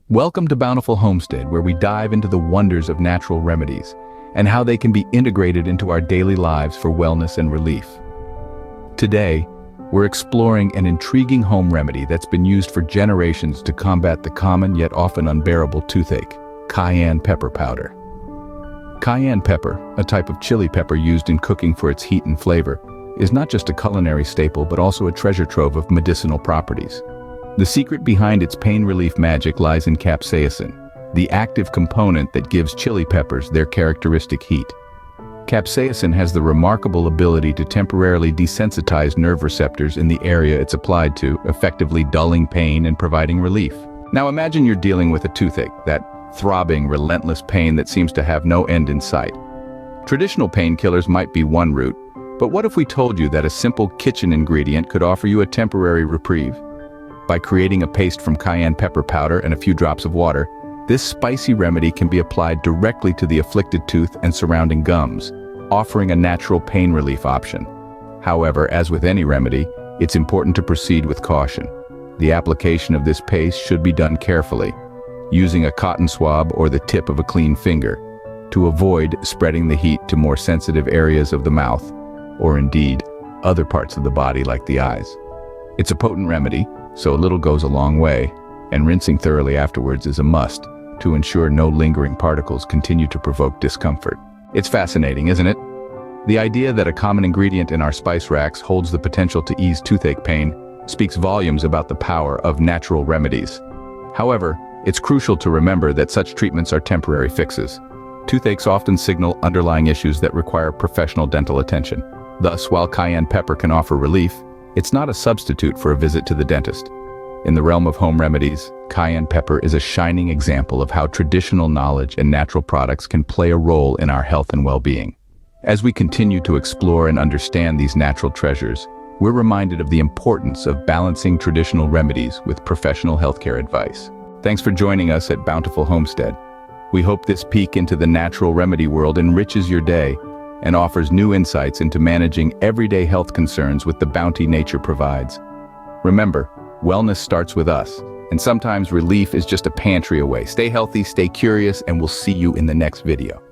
Welcome to Bountiful Homestead, where we dive into the wonders of natural remedies and how they can be integrated into our daily lives for wellness and relief. Today, we're exploring an intriguing home remedy that's been used for generations to combat the common yet often unbearable toothache: cayenne pepper powder. Cayenne pepper, a type of chili pepper used in cooking for its heat and flavor, is not just a culinary staple but also a treasure trove of medicinal properties. The secret behind its pain relief magic lies in capsaicin, the active component that gives chili peppers their characteristic heat. Capsaicin has the remarkable ability to temporarily desensitize nerve receptors in the area it's applied to, effectively dulling pain and providing relief. Now imagine you're dealing with a toothache, that throbbing, relentless pain that seems to have no end in sight. Traditional painkillers might be one route, but what if we told you that a simple kitchen ingredient could offer you a temporary reprieve? By creating a paste from cayenne pepper powder and a few drops of water, this spicy remedy can be applied directly to the afflicted tooth and surrounding gums, offering a natural pain relief option. However, as with any remedy, it's important to proceed with caution. The application of this paste should be done carefully, using a cotton swab or the tip of a clean finger, to avoid spreading the heat to more sensitive areas of the mouth, or indeed, other parts of the body like the eyes. It's a potent remedy, so a little goes a long way, and rinsing thoroughly afterwards is a must to ensure no lingering particles continue to provoke discomfort. It's fascinating, isn't it? The idea that a common ingredient in our spice racks holds the potential to ease toothache pain speaks volumes about the power of natural remedies. However, it's crucial to remember that such treatments are temporary fixes. Toothaches often signal underlying issues that require professional dental attention. Thus, while cayenne pepper can offer relief, it's not a substitute for a visit to the dentist. In the realm of home remedies, cayenne pepper is a shining example of how traditional knowledge and natural products can play a role in our health and well-being. As we continue to explore and understand these natural treasures, we're reminded of the importance of balancing traditional remedies with professional healthcare advice. Thanks for joining us at Bountiful Homestead. We hope this peek into the natural remedy world enriches your day and offers new insights into managing everyday health concerns with the bounty nature provides. Remember, wellness starts with us, and sometimes relief is just a pantry away. Stay healthy, stay curious, and we'll see you in the next video.